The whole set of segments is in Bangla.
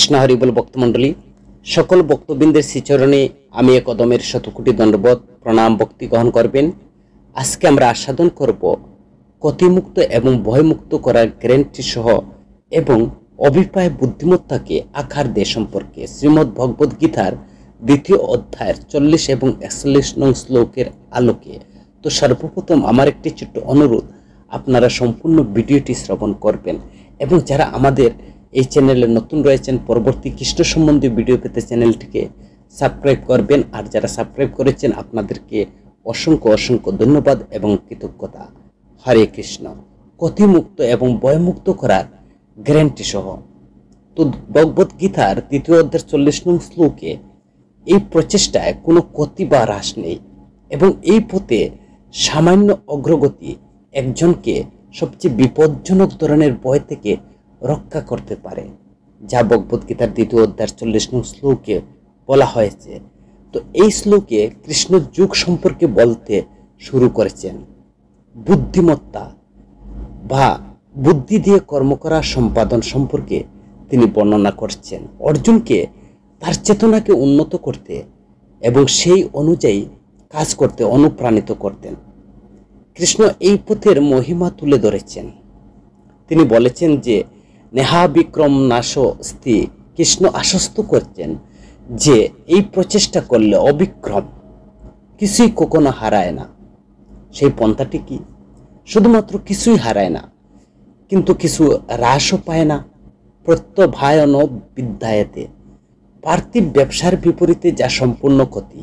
কৃষ্ণ হরিবল ভক্তমণ্ডলী, সকল ভক্তবৃন্দের শ্রীচরণে আমি এক অদমের শতকোটি দণ্ডবোধ প্রণাম ভক্তি গ্রহণ করবেন। আজকে আমরা আস্বাদন করব গতিমুক্ত এবং ভয়মুক্ত করার গ্যারেন্টি সহ এবং অভিপ্রায় বুদ্ধিমত্তাকে আকার দেয় সম্পর্কে শ্রীমদ্ ভগবদ গীতার 2য় অধ্যায়ের 40 এবং 41 নং শ্লোকের আলোকে। তো সর্বপ্রথম আমার একটি ছোট্ট অনুরোধ, আপনারা সম্পূর্ণ ভিডিওটি শ্রবণ করবেন এবং যারা আমাদের এই চ্যানেলে নতুন রয়েছেন পরবর্তী কৃষ্ণ সম্বন্ধীয় ভিডিও পেতে চ্যানেলটিকে সাবস্ক্রাইব করবেন। আর যারা সাবস্ক্রাইব করেছেন আপনাদেরকে অসংখ্য অসংখ্য ধন্যবাদ এবং কৃতজ্ঞতা। হরে কৃষ্ণ। গতিমুক্ত এবং ভয়মুক্ত করার গ্যারেন্টি সহ। তো ভগবদ গীতার 2য় অধ্যায়ের 40 নং শ্লোকে এই প্রচেষ্টায় কোনো গতি বা হ্রাস নেই এবং এই পথে সামান্য অগ্রগতি একজনকে সবচেয়ে বিপজ্জনক ধরনের ভয় থেকে রক্ষা করতে পারে, যা ভগবদ গীতার 2য় অধ্যায়ের 40 নং শ্লোকে বলা হয়েছে। তো এই শ্লোকে কৃষ্ণ যুগ সম্পর্কে বলতে শুরু করেছেন। বুদ্ধিমত্তা বা বুদ্ধি দিয়ে কর্ম করা সম্পাদন সম্পর্কে তিনি বর্ণনা করছেন। অর্জুনকে তার চেতনাকে উন্নত করতে এবং সেই অনুযায়ী কাজ করতে অনুপ্রাণিত করতেন। কৃষ্ণ এই পথের মহিমা তুলে ধরেছেন। তিনি বলেছেন যে নেহা বিক্রম নাশস্তি। কৃষ্ণ আশ্বস্ত করছেন যে এই প্রচেষ্টা করলে অবিক্রম কিছুই কখনো হারায় না। সেই পন্থাটি কি? শুধুমাত্র কিছুই হারায় না, কিন্তু কিছু হ্রাসও পায় না। প্রত্যভায়ন বিদ্যায়তে। পার্থিব ব্যবসার বিপরীতে যা সম্পূর্ণ ক্ষতি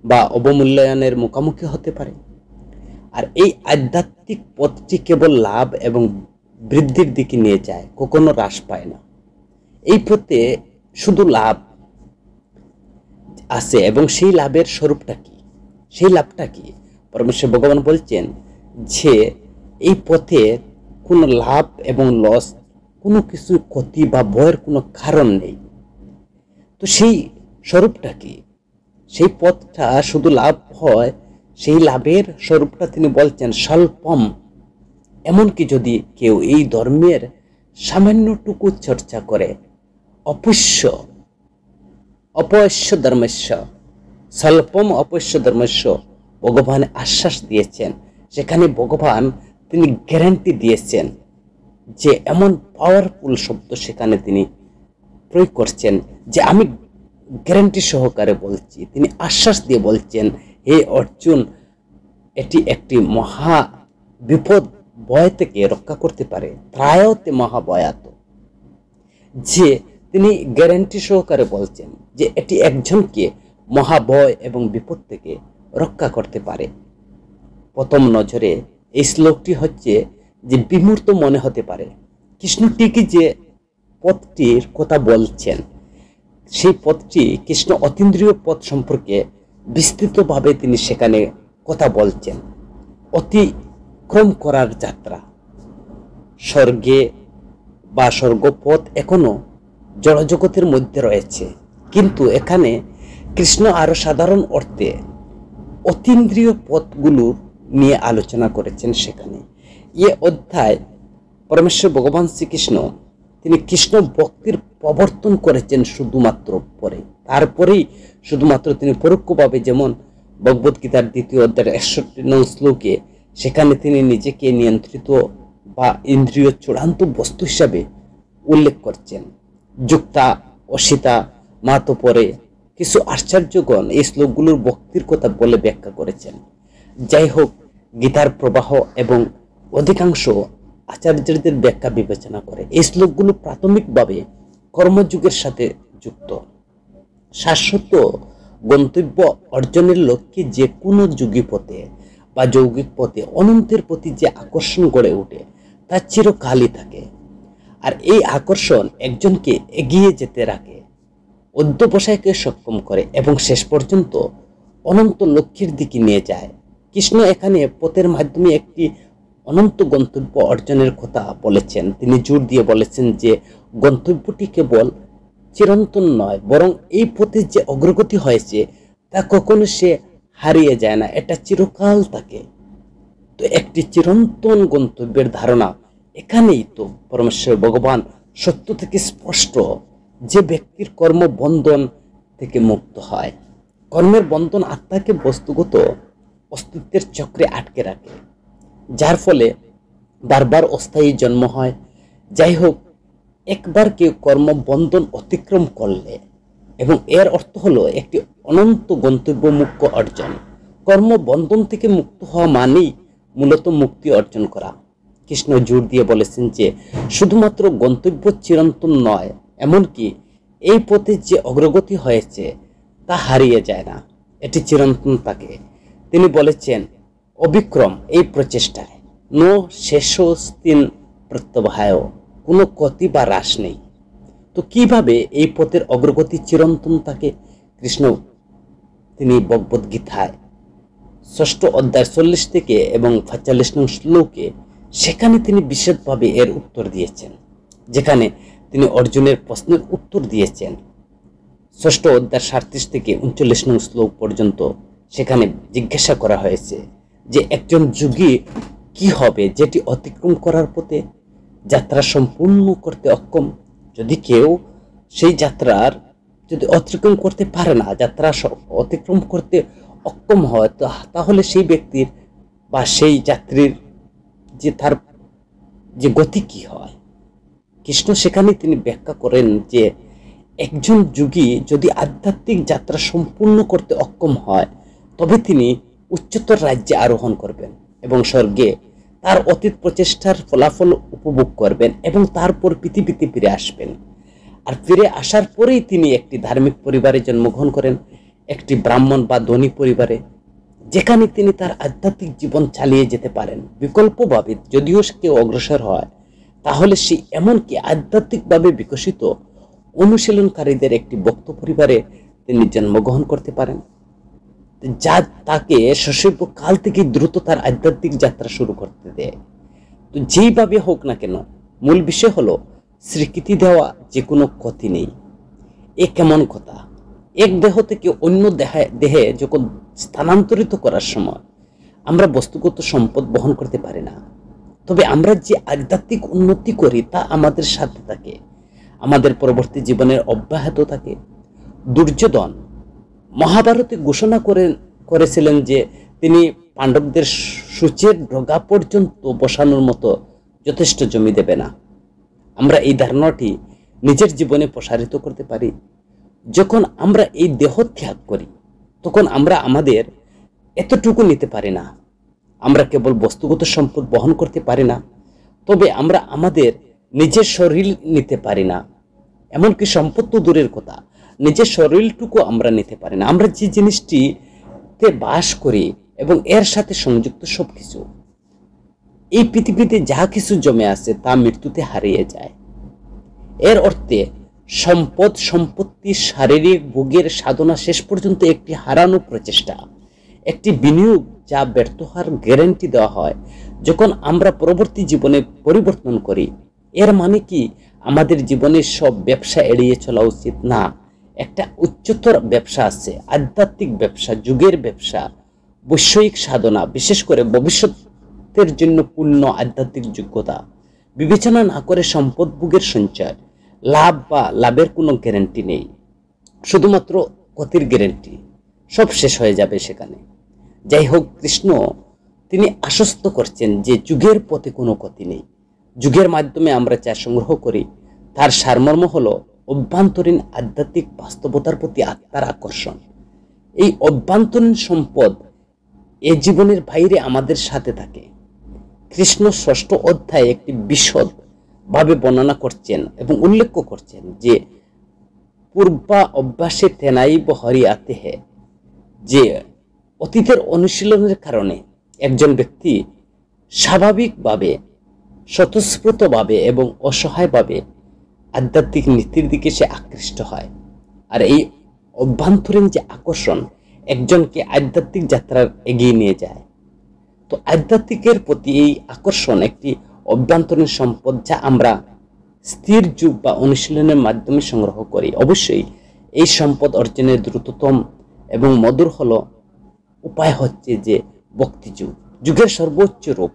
বা অবমূল্যায়নের মুখোমুখি হতে পারে। আর এই আধ্যাত্মিক পথটি কেবল লাভ এবং বৃদ্ধির দিকে নিয়ে যায়, কখনো হ্রাস পায় না। এই পথে শুধু লাভ আছে এবং সেই লাভের স্বরূপটা কি, সেই লাভটা কি? পরমেশ্বর ভগবান বলছেন যে এই পথে কোনো লাভ এবং লস, কোনো কিছু ক্ষতি বা ভয়ের কোনো কারণ নেই। তো সেই স্বরূপটা কি? সেই পথটা শুধু লাভ হয়, সেই লাভের স্বরূপটা তিনি বলছেন স্বল্পম। এমনকি যদি কেউ এই ধর্মের সামান্যটুকু চর্চা করে, অপস্য ধর্মস্য স্বল্পম অপস্য ধর্মস্য ভগবান আশ্বাস দিয়েছেন। সেখানে ভগবান তিনি গ্যারান্টি দিয়েছেন যে এমন পাওয়ারফুল শব্দ সেখানে তিনি প্রয়োগ করছেন যে আমি গ্যারান্টি সহকারে বলছি। তিনি আশ্বাস দিয়ে বলছেন, হে অর্জুন, এটি একটি মহা বিপদ ভয় থেকে রক্ষা করতে পারে। ত্রায়তে মহাভয়াত। যে তিনি গ্যারান্টি সহকারে বলছেন যে এটি একজনকে মহাভয় এবং বিপদ থেকে রক্ষা করতে পারে। প্রথম নজরে এই শ্লোকটি হচ্ছে যে বিমূর্ত মনে হতে পারে। কৃষ্ণ ঠিকই যে পথটির কথা বলছেন, সেই পথটি কৃষ্ণ অতীন্দ্রিয় পথ সম্পর্কে বিস্তৃতভাবে তিনি সেখানে কথা বলছেন। অতিক্রম করার যাত্রা, স্বর্গে বা স্বর্গপথ এখনো জড়জগতের মধ্যে রয়েছে, কিন্তু এখানে কৃষ্ণ আরো সাধারণ অর্থে অতীন্দ্রিয় পথগুলো নিয়ে আলোচনা করেছেন। সেখানে এ অধ্যায় পরমেশ্বর ভগবান শ্রীকৃষ্ণ তিনি কৃষ্ণ ভক্তির প্রবর্তন করেছেন শুধুমাত্র পরে, তারপরেই শুধুমাত্র তিনি পরোক্ষভাবে, যেমন ভগবদ গীতার 2য় অধ্যায়ের 61 নং শ্লোকে সেখানে তিনি নিজেকে নিয়ন্ত্রিত বা ইন্দ্রিয় চূড়ান্ত বস্তু হিসাবে উল্লেখ করছেন। যুক্তা অসিতা মাতো পরে কিছু আচার্যগণ এই শ্লোকগুলোর ভক্তির কথা বলে ব্যাখ্যা করেছেন। যাই হোক, গীতার প্রবাহ এবং অধিকাংশ আচার্যদের ব্যাখ্যা বিবেচনা করে এই শ্লোকগুলো প্রাথমিকভাবে কর্মযুগের সাথে যুক্ত। শাশ্বত গন্তব্য অর্জনের লক্ষ্যে যে কোনো যুগী পথে বা যৌগিক পথে অনন্তের প্রতি যে আকর্ষণ গড়ে ওঠে তা চিরকালই থাকে। আর এই আকর্ষণ একজনকে এগিয়ে যেতে রাখে, অধ্যবসায়কে সক্ষম করে এবং শেষ পর্যন্ত অনন্ত লক্ষ্যের দিকে নিয়ে যায়। কৃষ্ণ এখানে পথের মাধ্যমে একটি অনন্ত গন্তব্য অর্জনের কথা বলেছেন। তিনি জোর দিয়ে বলেছেন যে গন্তব্যটি কেবল চিরন্তন নয়, বরং এই পথে যে অগ্রগতি হয়েছে তা কখনো সে হারিয়ে যায় না, এটা চিরকাল থাকে। তো একটি চিরন্তন গন্তব্যের ধারণা এখানেই তো পরমেশ্বর ভগবান সত্য থেকে স্পষ্ট যে ব্যক্তির কর্মবন্ধন থেকে মুক্ত হয়। কর্মের বন্ধন আত্মাকে বস্তুগত অস্তিত্বের চক্রে আটকে রাখে, যার ফলে বারবার অস্থায়ী জন্ম হয়। যাই হোক, একবার কেউ কর্মবন্ধন অতিক্রম করলে, এবং এর অর্থ হলো একটি অনন্ত গন্তব্য মুখ্য অর্জন। কর্মবন্ধন থেকে মুক্ত হওয়া মানেই মূলত মুক্তি অর্জন করা। কৃষ্ণ জোর দিয়ে বলেছেন যে শুধুমাত্র গন্তব্য চিরন্তন নয়, এমনকি এই পথে যে অগ্রগতি হয়েছে তা হারিয়ে যায় না, এটি চিরন্তন থাকে। তিনি বলেছেন অবিক্রম এই প্রচেষ্টায় নো শেষস্তিন প্রত্যবায়, কোনো ক্ষতি বা হ্রাস নেই। তো কিভাবে এই পথের অগ্রগতি চিরন্তন থাকে? কৃষ্ণ তিনি ভগবদ গীতায় ৬ষ্ঠ অধ্যায় ৪০ থেকে এবং ৪৫ নং শ্লোকে সেখানে তিনি বিশদভাবে এর উত্তর দিয়েছেন, যেখানে তিনি অর্জুনের প্রশ্নের উত্তর দিয়েছেন ৬ষ্ঠ অধ্যায় ৩৭ থেকে ৩৯ নং শ্লোক পর্যন্ত। সেখানে জিজ্ঞাসা করা হয়েছে যে একজন যোগী কি হবে যেটি অতিক্রম করার পথে যাত্রা সম্পূর্ণ করতে অক্ষম। যদি কেউ সেই যাত্রার যদি অতিক্রম করতে পারে না, যাত্রা অতিক্রম করতে অক্ষম হয়, তাহলে সেই ব্যক্তির বা সেই যাত্রীর যে তার যে গতি কি হয়। কৃষ্ণ সেখানে তিনি ব্যাখ্যা করেন যে একজন যোগী যদি আধ্যাত্মিক যাত্রা সম্পূর্ণ করতে অক্ষম হয়, তবে তিনি উচ্চতর রাজ্যে আরোহণ করবেন এবং স্বর্গে তার অতীত প্রচেষ্টার ফলাফল উপভোগ করবেন এবং তারপর পৃথিবীতে ফিরে আসবেন। আর ফিরে আসার পরেই তিনি একটি ধার্মিক পরিবারে জন্মগ্রহণ করেন, একটি ব্রাহ্মণ বা ধনী পরিবারে, যেখানে তিনি তার আধ্যাত্মিক জীবন চালিয়ে যেতে পারেন। বিকল্পভাবে যদিও কেউ অগ্রসর হয়, তাহলে সে এমনকি আধ্যাত্মিকভাবে বিকশিত অনুশীলনকারীদের একটি ভক্ত পরিবারে তিনি জন্মগ্রহণ করতে পারেন, যা তাকে শৈশব কাল থেকে দ্রুত তার আধ্যাত্মিক যাত্রা শুরু করতে দেয়। তো যেইভাবে হোক না কেন, মূল বিষয় হলো স্বীকৃতি দেওয়া যে কোনো ক্ষতি নেই। এ কেমন কথা? এক দেহ থেকে অন্য দেহে যখন স্থানান্তরিত করার সময় আমরা বস্তুগত সম্পদ বহন করতে পারি না, তবে আমরা যে আধ্যাত্মিক উন্নতি করি তা আমাদের সাথে থাকে, আমাদের পরবর্তী জীবনের অব্যাহত থাকে। দুর্যোধন মহাভারতে ঘোষণা করেছিলেন যে তিনি পাণ্ডবদের সূচের ডগা পর্যন্ত বসানোর মতো যথেষ্ট জমি দেবে না। আমরা এই ধারণাটি নিজের জীবনে প্রসারিত করতে পারি। যখন আমরা এই দেহ ত্যাগ করি, তখন আমরা আমাদের এতটুকু নিতে পারি না। আমরা কেবল বস্তুগত সম্পদ বহন করতে পারি না, তবে আমরা আমাদের নিজের শরীর নিতে পারি না। এমনকি সম্পদ তো দূরের কথা, নিজের শরীরটুকু আমরা নিতে পারি না। আমরা যে জিনিসটিতে বাস করি এবং এর সাথে সংযুক্ত সবকিছু, এই পৃথিবীতে যা কিছু জমে আছে তা মৃত্যুতে হারিয়ে যায়। এর অর্থে সম্পদ, সম্পত্তি, শারীরিক ভোগের সাধনা শেষ পর্যন্ত একটি হারানো প্রচেষ্টা, একটি বিনিয়োগ যা ব্যর্থ হওয়ার গ্যারান্টি দেওয়া হয় যখন আমরা পরবর্তী জীবনে পরিবর্তন করি। এর মানে কি আমাদের জীবনের সব ব্যবসা এড়িয়ে চলা উচিত? না, একটা উচ্চতর ব্যবসা আছে, আধ্যাত্মিক ব্যবসা, যুগের ব্যবসা, বৈষয়িক সাধনা, বিশেষ করে ভবিষ্যতের জন্য পূর্ণ আধ্যাত্মিক যোগ্যতা বিবেচনা না করে সম্পদ ভোগের সঞ্চয়, লাভ বা লাভের কোনো গ্যারান্টি নেই, শুধুমাত্র ক্ষতির গ্যারান্টি। সব শেষ হয়ে যাবে সেখানে। যাই হোক, কৃষ্ণ তিনি আশ্বস্ত করছেন যে যুগের পথে কোনো ক্ষতি নেই। যুগের মাধ্যমে আমরা যা সংগ্রহ করি তার সারমর্ম হলো অভ্যন্তরীণ আধ্যাত্মিক বাস্তবতার প্রতি আত্মার আকর্ষণ। এই অভ্যন্তরীণ সম্পদ এ জীবনের বাইরে আমাদের সাথে থাকে। কৃষ্ণ ৬ষ্ঠ অধ্যায়ে একটি বিশদ ভাবে বর্ণনা করছেন এবং উল্লেখ করছেন যে পূর্বা অভ্যাসে তেনাইব হরিয়াতে হে, যে অতীতের অনুশীলনের কারণে একজন ব্যক্তি স্বাভাবিকভাবে, স্বতঃস্ফূর্তভাবে এবং অসহায়ভাবে আধ্যাত্মিক নীতির দিকে সে আকৃষ্ট হয়। আর এই অভ্যন্তরীণ যে আকর্ষণ একজনকে আধ্যাত্মিক যাত্রার এগিয়ে নিয়ে যায়। তো আধ্যাত্মিকের প্রতি এই আকর্ষণ একটি অভ্যন্তরীণ সম্পদ যা আমরা স্থির যুগ বা অনুশীলনের মাধ্যমে সংগ্রহ করি। অবশ্যই এই সম্পদ অর্জনের দ্রুততম এবং মধুর হলো উপায় হচ্ছে যে ভক্তি যুগ, যুগের সর্বোচ্চ রূপ।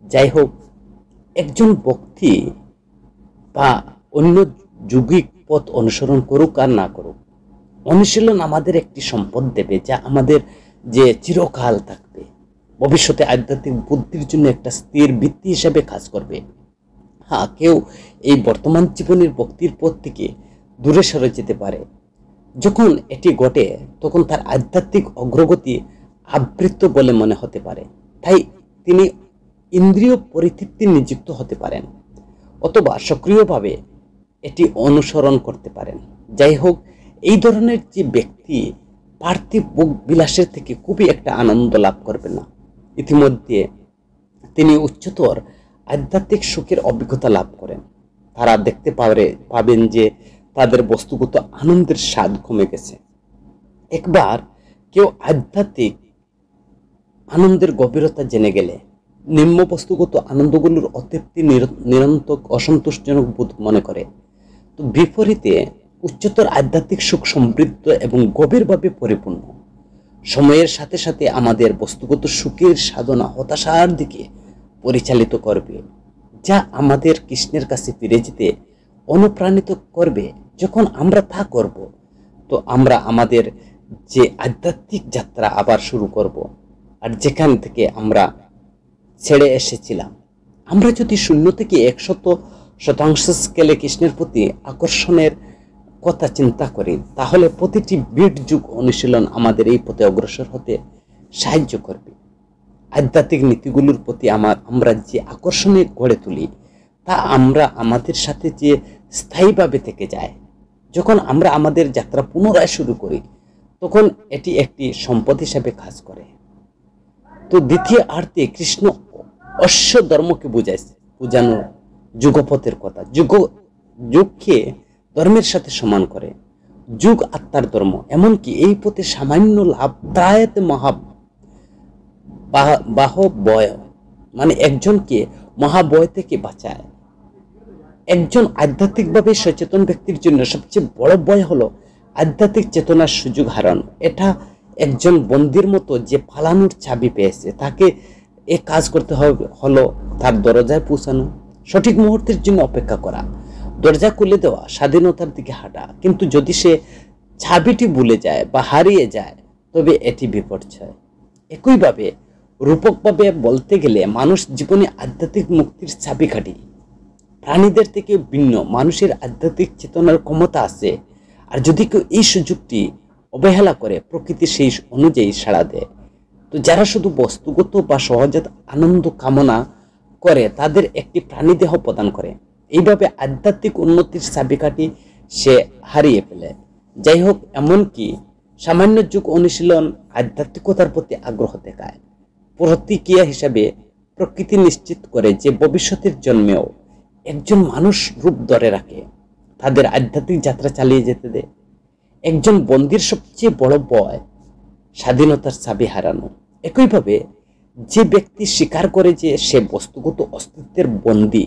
যাই হোক, একজন ভক্তি বা অন্য যৌগিক পথ অনুসরণ করুক আর না করুক, অনুশীলন আমাদের একটি সম্পদ দেবে যা আমাদের যে চিরকাল থাকবে, ভবিষ্যতে আধ্যাত্মিক বুদ্ধির জন্য একটা স্থির ভিত্তি হিসেবে কাজ করবে। হ্যাঁ, কেউ এই বর্তমান জীবনের ভক্তির পথ থেকে দূরে সরে যেতে পারে। যখন এটি ঘটে তখন তার আধ্যাত্মিক অগ্রগতি আবৃত বলে মনে হতে পারে, তাই তিনি ইন্দ্রিয় পরিতৃপ্তি নিযুক্ত হতে পারেন অথবা সক্রিয়ভাবে এটি অনুসরণ করতে পারেন। যাই হোক, এই ধরনের যে ব্যক্তি পার্থিব ভোগ বিলাসের থেকে খুবই একটা আনন্দ লাভ করবে না। ইতিমধ্যে তিনি উচ্চতর আধ্যাত্মিক সুখের অভিজ্ঞতা লাভ করেন। তারা দেখতে পাবেন যে তাদের বস্তুগত আনন্দের স্বাদ কমে গেছে। একবার কেউ আধ্যাত্মিক আনন্দের গভীরতা জেনে গেলে নিম্ন বস্তুগত আনন্দগুলোর অতৃপ্তি, নিরন্তক অসন্তোষজনক বোধ মনে করে। তো বিপরীতে উচ্চতর আধ্যাত্মিক সুখ সমৃদ্ধ এবং গভীরভাবে পরিপূর্ণ। সময়ের সাথে সাথে আমাদের বস্তুগত সুখের সাধনা হতাশার দিকে পরিচালিত করবে, যা আমাদের কৃষ্ণের কাছে ফিরে যেতে অনুপ্রাণিত করবে। যখন আমরা তা করব, তো আমরা আমাদের যে আধ্যাত্মিক যাত্রা আবার শুরু করব, আর যেখান থেকে আমরা ছেড়ে এসেছিলাম। আমরা যদি 0 থেকে 100% স্কেলে কৃষ্ণের প্রতি আকর্ষণের কথা চিন্তা করি, তাহলে প্রতিটি বিট যুগ অনুশীলন আমাদের এই পথে অগ্রসর হতে সাহায্য করবে। আধ্যাত্মিক নীতিগুলোর প্রতি আমরা যে আকর্ষণে গড়ে তুলি, তা আমরা আমাদের সাথে যে স্থায়ীভাবে থেকে যায়। যখন আমরা আমাদের যাত্রা পুনরায় শুরু করি, তখন এটি একটি সম্পদ হিসাবে কাজ করে। তো দ্বিতীয় আর্তে কৃষ্ণ অশ্ব ধর্মকে বোঝানোর যুগপথের কথা। যুগকে ধর্মের সাথে সমান করে। যুগ আত্মার ধর্ম, এমনকি এই পথে সামান্য লাভ ত্রায়তে বাহবয়, মানে একজনকে মহাবয় থেকে বাঁচায়। একজন আধ্যাত্মিকভাবে সচেতন ব্যক্তির জন্য সবচেয়ে বড় ভয় হলো আধ্যাত্মিক চেতনার সুযোগ হারানো। এটা একজন বন্দির মতো যে পালানোর চাবি পেয়েছে, তাকে এ কাজ করতে হলো তার দরজায় পৌঁছানো, সঠিক মুহূর্তের জন্য অপেক্ষা করা, দরজা খুলে দেওয়া, স্বাধীনতার দিকে হাঁটা। কিন্তু যদি সে চাবিটি ভুলে যায় বা হারিয়ে যায়, তবে এটি বিপর্যয়। একইভাবে রূপকভাবে বলতে গেলে মানুষ জীবনে আধ্যাত্মিক মুক্তির চাবিকাঠি। প্রাণীদের থেকে ভিন্ন মানুষের আধ্যাত্মিক চেতনার ক্ষমতা আছে, আর যদি কেউ এই সুযোগটি অবহেলা করে, প্রকৃতি সেই অনুযায়ী সাড়া দেয়। তো যারা শুধু বস্তুগত বা সহজাত আনন্দ কামনা করে, তাদের একটি প্রাণীদেহ প্রদান করে। এইভাবে আধ্যাত্মিক উন্নতির চাবিকাঠি সে হারিয়ে ফেলে। যাই হোক, এমনকি সামান্য যুগ অনুশীলন আধ্যাত্মিকতার প্রতি আগ্রহ দেখায়। প্রতিক্রিয়া হিসাবে প্রকৃতি নিশ্চিত করে যে ভবিষ্যতের জন্মেও একজন মানুষ রূপ ধরে রাখে, তাদের আধ্যাত্মিক যাত্রা চালিয়ে যেতে দেয়। একজন বন্দির সবচেয়ে বড় ভয় স্বাধীনতার চাবি হারানো। একইভাবে যে ব্যক্তি স্বীকার করে যে সে বস্তুগত অস্তিত্বের বন্দী,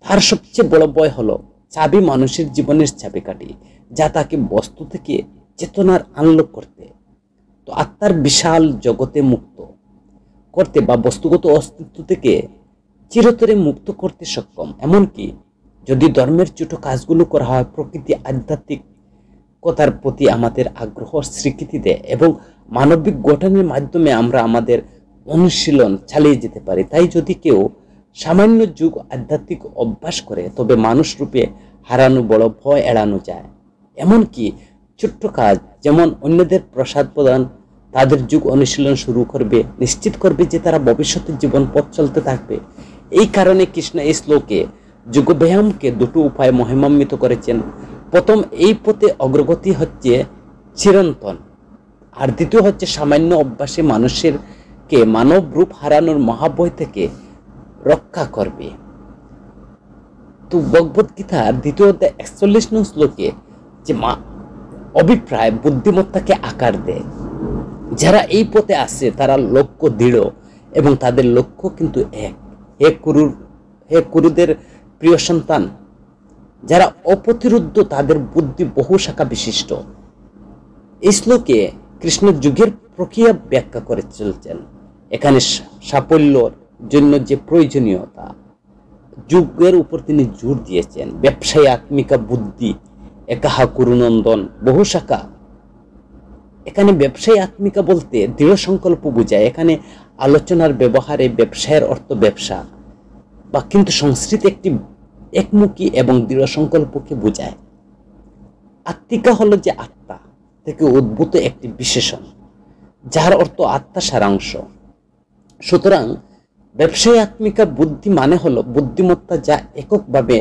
তার সবচেয়ে বড় ভয় হলো চাবি মানুষের জীবনের চাবিকাঠি, যা তাকে বস্তু থেকে চেতনার আনলক করতে, তো আত্মার বিশাল জগতে মুক্ত করতে বা বস্তুগত অস্তিত্ব থেকে চিরতরে মুক্ত করতে সক্ষম। এমনকি যদি ধর্মের ছোট কাজগুলো করা হয়, প্রকৃতি আধ্যাত্মিকতার প্রতি আমাদের আগ্রহ স্বীকৃতি দেয় এবং মানবিক গঠনের মাধ্যমে আমরা আমাদের অনুশীলন চালিয়ে যেতে পারি। তাই যদি কেউ সামান্য যুগ আধ্যাত্মিক অভ্যাস করে, তবে মানুষ রূপে হারানো বড় ভয় এড়ানো যায়। এমনকি ছোট্ট কাজ যেমন অন্যদের প্রসাদ প্রদান তাদের যুগ অনুশীলন শুরু করবে, নিশ্চিত করবে যে তারা ভবিষ্যতের জীবন পথ চলতে থাকবে। এই কারণে কৃষ্ণ এই শ্লোকে যোগব্যায়ামকে দুটো উপায়ে মহিমান্বিত করেছেন। প্রথম, এই পথে অগ্রগতি হচ্ছে চিরন্তন, আর দ্বিতীয় হচ্ছে সামান্য অভ্যাসে মানুষেরকে মানব রূপ হারানোর মহাভয় থেকে রক্ষা করবে। তো ভগবদ গীতার 2য় অধ্যায় 41 নং শ্লোকে যে অভিপ্রায় বুদ্ধিমত্তাকে আকার দেয়। যারা এই পথে আসে তারা লক্ষ্য দৃঢ় এবং তাদের লক্ষ্য কিন্তু এক। হে কুরুদের প্রিয় সন্তান, যারা অপ্রতিরুদ্ধ তাদের বুদ্ধি বহু শাখা বিশিষ্ট। এই শ্লোকে কৃষ্ণ যুগের প্রক্রিয়া ব্যাখ্যা করে চলছেন। এখানে সাফল্যর জন্য যে প্রয়োজনীয়তা, যুগের উপর তিনি জোর দিয়েছেন। ব্যবসায়ী আত্মিকা বুদ্ধি একাহা কুরুনন্দন বহু শাখা। এখানে ব্যবসায়ী আত্মিকা বলতে দৃঢ় সংকল্প বোঝায়। এখানে আলোচনার ব্যবহারে ব্যবসায়ের অর্থ ব্যবসা বা কিন্তু সংস্কৃত একটি একমুখী এবং দৃঢ় সংকল্পকে বোঝায়। আত্মিকা হলো যে আত্মা থেকে উদ্ভূত একটি বিশেষণ, যার অর্থ আত্মা সারাংশ। সুতরাং ব্যবসায়ী আত্মিকা বুদ্ধি মানে হলো বুদ্ধিমত্তা যা এককভাবে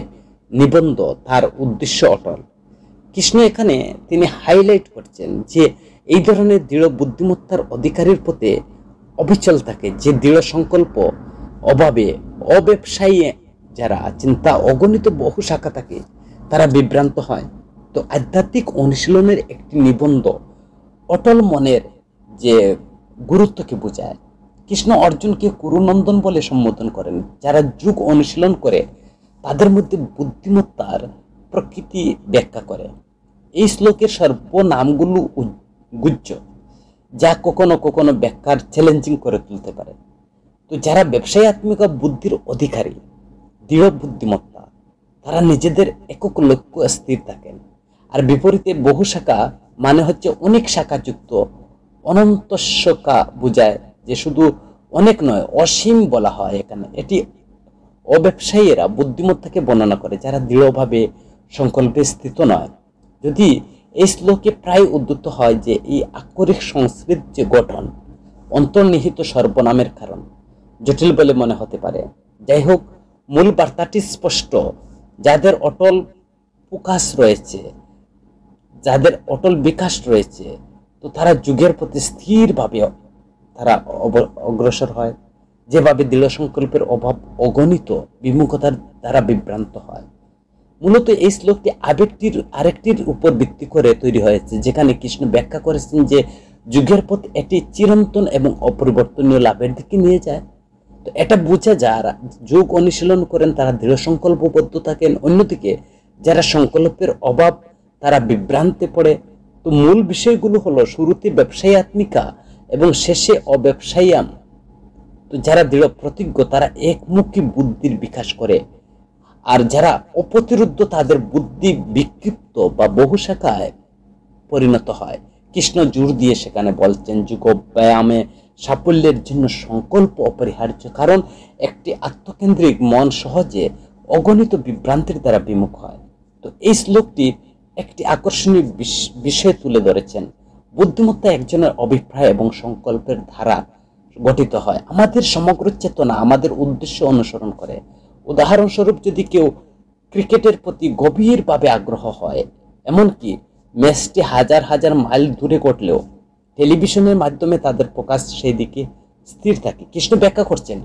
নিবন্ধ, তার উদ্দেশ্য অটল। কৃষ্ণ এখানে তিনি হাইলাইট করছেন যে এই ধরনের দৃঢ় বুদ্ধিমত্তার অধিকারীর পথে অবিচল থাকে, যে দৃঢ় সংকল্প অভাবে অব্যবসায়ী যারা আছেন তা অগণিত বহু শাখা থাকে, তারা বিভ্রান্ত হয়। তো আধ্যাত্মিক অনুশীলনের একটি নিবন্ধ অটল মনের যে গুরুত্বকে বোঝায়। কৃষ্ণ অর্জুনকে কুরুনন্দন বলে সম্বোধন করেন। যারা যুগ অনুশীলন করে তাদের মধ্যে বুদ্ধিমত্তার প্রকৃতি ব্যাখ্যা করে। এই শ্লোকের সর্বনামগুলো গুজ্জ, যা কখনো কখনো ব্যাখ্যার চ্যালেঞ্জিং করে তুলতে পারে। তো যারা ব্যবসায়ী আত্মিকা বুদ্ধির অধিকারী, দৃঢ় বুদ্ধিমত্তা, তারা নিজেদের একক লক্ষ্য স্থির থাকেন। আর বিপরীতে বহু শাখা মানে হচ্ছে অনেক শাখা যুক্ত, অনন্ত শাখা বোঝায়, যে শুধু অনেক নয় অসীম বলা হয় এখানে। এটি অব্যবসায়ীরা বুদ্ধিমত্তাকে বর্ণনা করে, যারা দৃঢ়ভাবে সংকল্পে স্থিত নয়। যদি এই শ্লোকে প্রায় উদ্ধৃত হয় যে এই আক্ষরিক সংস্কৃত যে গঠন অন্তর্নিহিত সর্বনামের কারণ জটিল বলে মনে হতে পারে। যাই হোক, মূল বার্তাটি স্পষ্ট। যাদের অটল প্রকাশ রয়েছে, যাদের অটল বিকাশ রয়েছে, তো তারা যুগের প্রতি স্থিরভাবে তারা অগ্রসর হয়। যেভাবে দৃঢ় সংকল্পের অভাব অগণিত বিমুখতার দ্বারা বিভ্রান্ত হয়। মূলত এই শ্লোকটি আবেগটির আরেকটির উপর ভিত্তি করে তৈরি হয়েছে, যেখানে কৃষ্ণ ব্যাখ্যা করেছেন যে যুগের পথ এটি চিরন্তন এবং অপরিবর্তনীয় লাভের দিকে নিয়ে যায়। তো এটা বোঝা যারা যোগ অনুশীলন করেন তারা দৃঢ় সংকল্পবদ্ধ থাকেন, অন্যদিকে যারা সংকল্পের অভাব তারা বিভ্রান্তে পড়ে। তো মূল বিষয়গুলো হলো শুরুতে ব্যবসায়ী আত্মিকা এবং শেষে অব্যবসায়ীয়াম। তো যারা দৃঢ় প্রতিজ্ঞ তারা একমুখী বুদ্ধির বিকাশ করে, আর যারা অপ্রতিরুদ্ধ তাদের বুদ্ধি বিক্ষিপ্ত বা বহু শাখায় পরিণত হয়। কৃষ্ণ জোর দিয়ে সেখানে বলছেন যোগ ব্যায়ামে সাফল্যের জন্য সংকল্প অপরিহার্য, কারণ একটি আত্মকেন্দ্রিক মন সহজে অগণিত বিভ্রান্তির দ্বারা বিমুখ হয়। তো এই শ্লোকটি একটি আকর্ষণীয় বিষয় তুলে ধরেছেন। বুদ্ধিমত্তা একজনের অভিপ্রায় এবং সংকল্পের ধারা গঠিত হয়। আমাদের সমগ্র চেতনা আমাদের উদ্দেশ্য অনুসরণ করে। উদাহরণস্বরূপ, যদি কেউ ক্রিকেটের প্রতি গভীরভাবে আগ্রহ হয়, এমনকি ম্যাচটি হাজার হাজার মাইল দূরে ঘটলেও টেলিভিশনের মাধ্যমে তাদের প্রকাশ সেই দিকে স্থির থাকে। কৃষ্ণ ব্যাখ্যা করছেন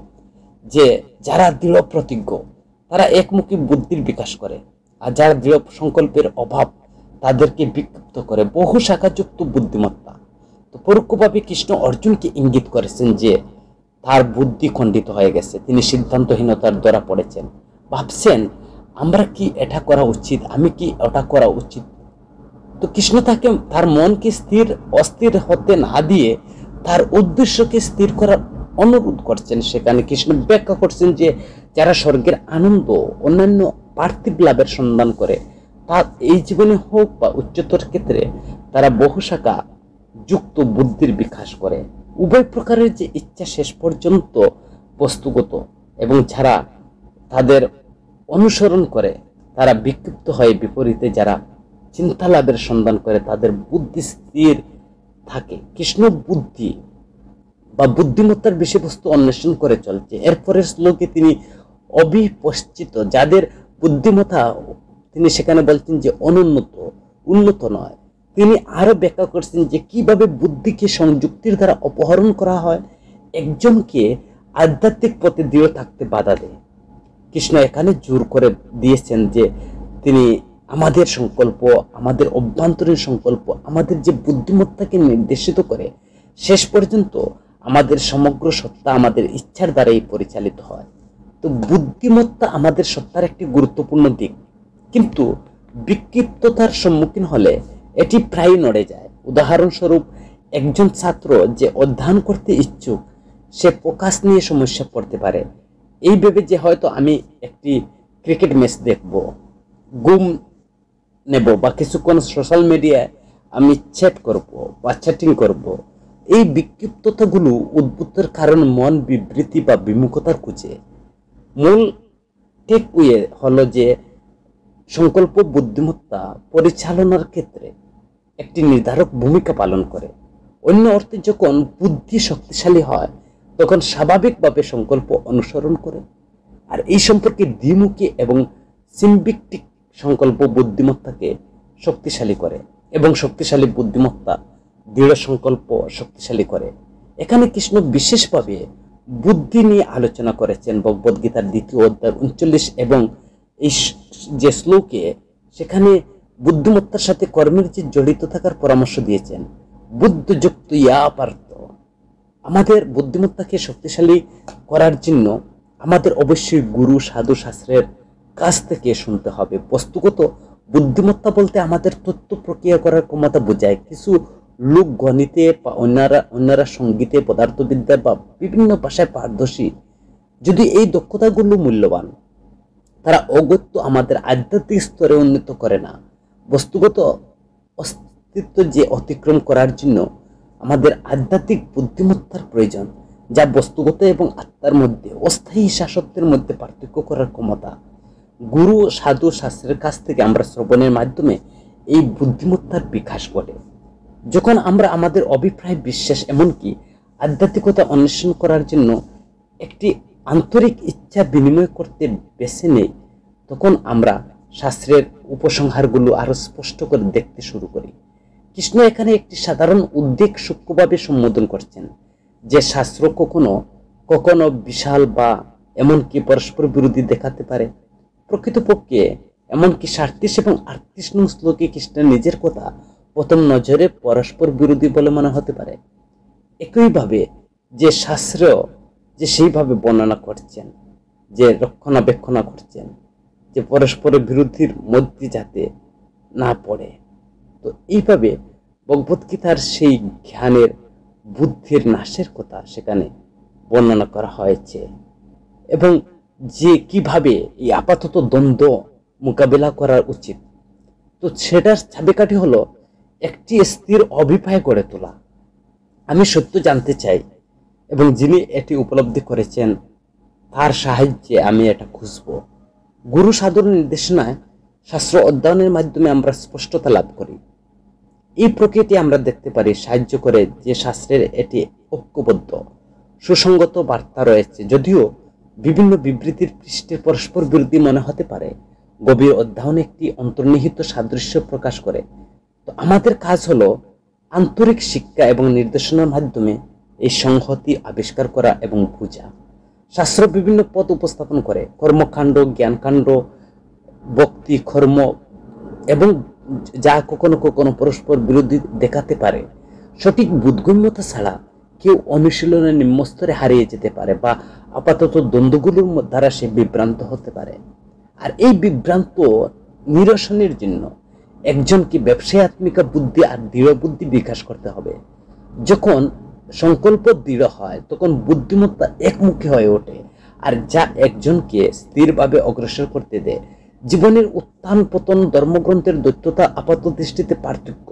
যে যারা দৃঢ় প্রতিজ্ঞ তারা একমুখী বুদ্ধির বিকাশ করে, আর যারা দৃঢ় সংকল্পের অভাব তাদেরকে বিক্ষিপ্ত করে বহু শাখাযুক্ত বুদ্ধিমত্তা। তো পরোক্ষভাবে কৃষ্ণ অর্জুনকে ইঙ্গিত করেছেন যে তার বুদ্ধি খণ্ডিত হয়ে গেছে, তিনি সিদ্ধান্তহীনতার দ্বারা পড়েছেন, ভাবছেন আমরা কি এটা করা উচিত, আমি কি ওটা করা উচিত। তো কৃষ্ণ তাকে তার মনকে অস্থির হতে না দিয়ে তার উদ্দেশ্যকে স্থির করার অনুরোধ করছেন। সেখানে কৃষ্ণ ব্যাখ্যা করছেন যে যারা স্বর্গের আনন্দ অন্যান্য পার্থিব লাভের সন্ধান করে, তা এই জীবনে হোক বা উচ্চতর ক্ষেত্রে, তারা বহু শাখা যুক্ত বুদ্ধির বিকাশ করে। উভয় প্রকারের যে ইচ্ছা শেষ পর্যন্ত বস্তুগত, এবং যারা তাদের অনুসরণ করে তারা বিক্ষিপ্ত হয়। বিপরীতে যারা চিন্তা লাভের সন্ধান করে তাদের বুদ্ধি স্থির থাকে। কৃষ্ণ বুদ্ধি বা বুদ্ধিমত্তার বিষয়বস্তু অন্বেষণ করে চলছে। এরপরের শ্লোকে তিনি অবিপশ্চিত যাদের বুদ্ধিমত্তা, তিনি সেখানে বলছেন যে অনুন্নত, উন্নত নয়। তিনি আরো ব্যাখ্যা করছেন যে কিভাবে বুদ্ধিকে সংযুক্তির দ্বারা অপহরণ করা হয়, একজনকে আধ্যাত্মিক পথে দৃঢ় থাকতে বাধা দেয়। কৃষ্ণ এখানে জোর করে দিয়েছেন যে তিনি আমাদের সংকল্প, আমাদের অভ্যন্তরীণ সংকল্প, আমাদের যে বুদ্ধিমত্তাকে নির্দেশিত করে, শেষ পর্যন্ত আমাদের সমগ্র সত্তা আমাদের ইচ্ছার দ্বারাই পরিচালিত হয়। তো বুদ্ধিমত্তা আমাদের সত্তার একটি গুরুত্বপূর্ণ দিক, কিন্তু বিক্ষিপ্ততার সম্মুখীন হলে এটি প্রায় নড়ে যায়। উদাহরণস্বরূপ, একজন ছাত্র যে অধ্যয়ন করতে ইচ্ছুক সে প্রকাশ নিয়ে সমস্যা পড়তে পারে। এই ভেবে যে হয়তো আমি একটি ক্রিকেট ম্যাচ দেখব, ঘুম নেব বা কিছুক্ষণ সোশ্যাল মিডিয়ায় আমি চ্যাট করব বা চ্যাটিং করব, এই বিক্ষিপ্ততাগুলো উদ্ভূতের কারণ মন বিবৃতি বা বিমুখতার খুঁজে। মূল টেকওয়ে হলো যে সংকল্প বুদ্ধিমত্তা পরিচালনার ক্ষেত্রে একটি নির্ধারক ভূমিকা পালন করে। অন্য অর্থে যখন বুদ্ধি শক্তিশালী হয় তখন স্বাভাবিকভাবে সংকল্প অনুসরণ করে। আর এই সম্পর্কে দ্বিমুখী এবং সিম্বিকটিক সংকল্প বুদ্ধিমত্তাকে শক্তিশালী করে এবং শক্তিশালী বুদ্ধিমত্তা দৃঢ় সংকল্প শক্তিশালী করে। এখানে কৃষ্ণ বিশেষভাবে বুদ্ধি নিয়ে আলোচনা করেছেন ভগবদ্গীতার 2য় অধ্যায় 39 এবং এই যে শ্লোকে সেখানে বুদ্ধিমত্তার সাথে কর্মের যে জড়িত থাকার পরামর্শ দিয়েছেন। বুদ্ধযুক্ত ইয়া পার্থ, আমাদের বুদ্ধিমত্তাকে শক্তিশালী করার জন্য আমাদের অবশ্যই গুরু সাধু শাস্ত্রের কাছ থেকে শুনতে হবে। বস্তুগত বুদ্ধিমত্তা বলতে আমাদের তথ্য প্রক্রিয়া করার ক্ষমতা বোঝায়। কিছু লোক গণিতে বা অন্যরা সঙ্গীতে, পদার্থবিদ্যা বা বিভিন্ন ভাষায় পারদর্শী। যদি এই দক্ষতাগুলো মূল্যবান, তারা অগত্য আমাদের আধ্যাত্মিক স্তরে উন্নত করে না। বস্তুগত অস্তিত্ব যে অতিক্রম করার জন্য আমাদের আধ্যাত্মিক বুদ্ধিমত্তার প্রয়োজন, যা বস্তুগত এবং আত্মার মধ্যে অস্থায়ী শাসত্বের মধ্যে পার্থক্য করার ক্ষমতা। গুরু সাধু শাস্ত্রের কাছ থেকে আমরা শ্রবণের মাধ্যমে এই বুদ্ধিমত্তার বিকাশ ঘটে। যখন আমরা আমাদের অভিপ্রায়, বিশ্বাস, এমনকি আধ্যাত্মিকতা অন্বেষণ করার জন্য একটি আন্তরিক ইচ্ছা বিনিময় করতে বেছে নেই, তখন আমরা শাস্ত্রের উপসংহারগুলো আরো স্পষ্ট করে দেখতে শুরু করি। কৃষ্ণ এখানে একটি সাধারণ উদ্বেগ সূক্ষ্মভাবে সম্বোধন করছেন যে শাস্ত্র কখনো কখনো বিশাল বা এমনকি পরস্পর বিরোধী দেখাতে পারে। প্রকৃতপক্ষে এমনকি 37 এবং 38 নং শ্লোকে কৃষ্ণের নিজের কথা প্রথম নজরে পরস্পর বিরোধী বলে মনে হতে পারে। একইভাবে যে শাস্ত্র যে সেইভাবে বর্ণনা করছেন, যে রক্ষণাবেক্ষণা করছেন, যে পরস্পরের বিরোধীর মধ্যে যাতে না পড়ে। তো এইভাবে ভগবদ্গীতার সেই জ্ঞানের বুদ্ধির নাশের কথা সেখানে বর্ণনা করা হয়েছে এবং যে কিভাবে এই আপাতত দ্বন্দ্ব মোকাবেলা করা উচিত। তো সেটার চাবিকাঠি হলো একটি স্থির অভিপ্রায় গড়ে তোলা। আমি সত্য জানতে চাই এবং যিনি এটি উপলব্ধি করেছেন তার সাহায্যে আমি এটা খুঁজব। গুরু সাধুর নির্দেশনায় শাস্ত্র অধ্যয়নের মাধ্যমে আমরা স্পষ্টতা লাভ করি। এই প্রকৃতি আমরা দেখতে পারি সাহায্য করে যে শাস্ত্রের এটি ঐক্যবদ্ধ সুসংগত বার্তা রয়েছে। যদিও বিভিন্ন বিবৃতির পৃষ্ঠে পরস্পর বিরোধী মনে হতে পারে, গভীর অধ্যয়ন একটি অন্তর্নিহিত সাদৃশ্য প্রকাশ করে। তো আমাদের কাজ হলো আন্তরিক শিক্ষা এবং নির্দেশনার মাধ্যমে এই সংহতি আবিষ্কার করা এবং বোঝা। শাস্ত্র বিভিন্ন পদ উপস্থাপন করে, কর্মকাণ্ড, জ্ঞানকাণ্ড, ভক্তি, কর্ম, এবং যা কখনো কখনো পরস্পর বিরোধী দেখাতে পারে। সঠিক বোধগম্যতা ছাড়া কেউ অনুশীলনের নিম্নস্তরে হারিয়ে যেতে পারে বা আপাতত দ্বন্দ্বগুলোর দ্বারা সে বিভ্রান্ত হতে পারে। আর এই বিভ্রান্ত নিরসনের জন্য একজনকে ব্যবসায়াত্মিকা বুদ্ধি আর দৃঢ় বুদ্ধি বিকাশ করতে হবে। যখন সংকল্প দৃঢ় হয় তখন বুদ্ধিমত্তা একমুখী হয়ে ওঠে, আর যা একজনকে স্থিরভাবে অগ্রসর করতে দেয়। জীবনের উত্থান পতন, ধর্মগ্রন্থের দৈত্যতা, আপাত দৃষ্টিতে পার্থক্য,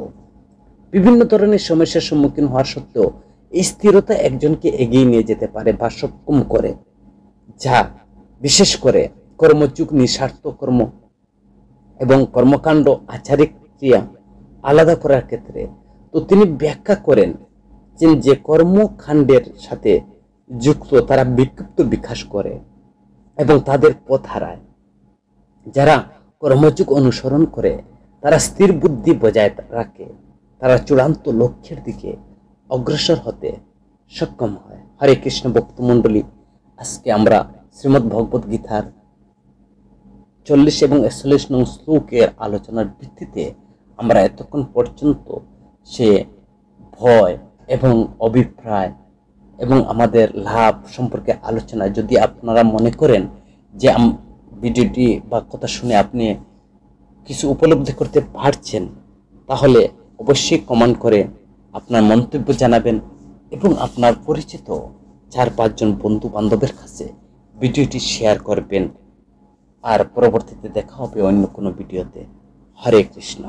বিভিন্ন ধরনের সমস্যার সম্মুখীন হওয়ার সত্ত্বেও এই স্থিরতা একজনকে এগিয়ে নিয়ে যেতে পারে বা সক্ষম করে, যা বিশেষ করে কর্মযুগ, নিঃস্বার্থ কর্ম এবং কর্মকাণ্ড, আচারিক ক্রিয়া আলাদা করার ক্ষেত্রে। তো তিনি ব্যাখ্যা করেন যে কর্মকাণ্ডের সাথে যুক্ত তারা বিক্ষিপ্ত বিকাশ করে এবং তাদের পথ হারায়। যারা কর্মযুগ অনুসরণ করে তারা স্থির বুদ্ধি বজায় রাখে, তারা চূড়ান্ত লক্ষ্যের দিকে অগ্রসর হতে সক্ষম হয়। হরে কৃষ্ণ ভক্তমণ্ডলী, আজকে আমরা শ্রীমদ্ ভগবদ গীতার 40 এবং 41 নং শ্লোকের আলোচনার ভিত্তিতে আমরা এতক্ষণ পর্যন্ত সে ভয় এবং অভিপ্রায় এবং আমাদের লাভ সম্পর্কে আলোচনা। যদি আপনারা মনে করেন যে ভিডিওটি বা কথা শুনে আপনি কিছু উপলব্ধি করতে পারছেন, তাহলে অবশ্যই কমেন্ট করে আপনার মন্তব্য জানাবেন এবং আপনার পরিচিত 4-5 জন বন্ধু বান্ধবের কাছে ভিডিওটি শেয়ার করবেন। আর পরবর্তীতে দেখা হবে অন্য কোনো ভিডিওতে। হরে কৃষ্ণ।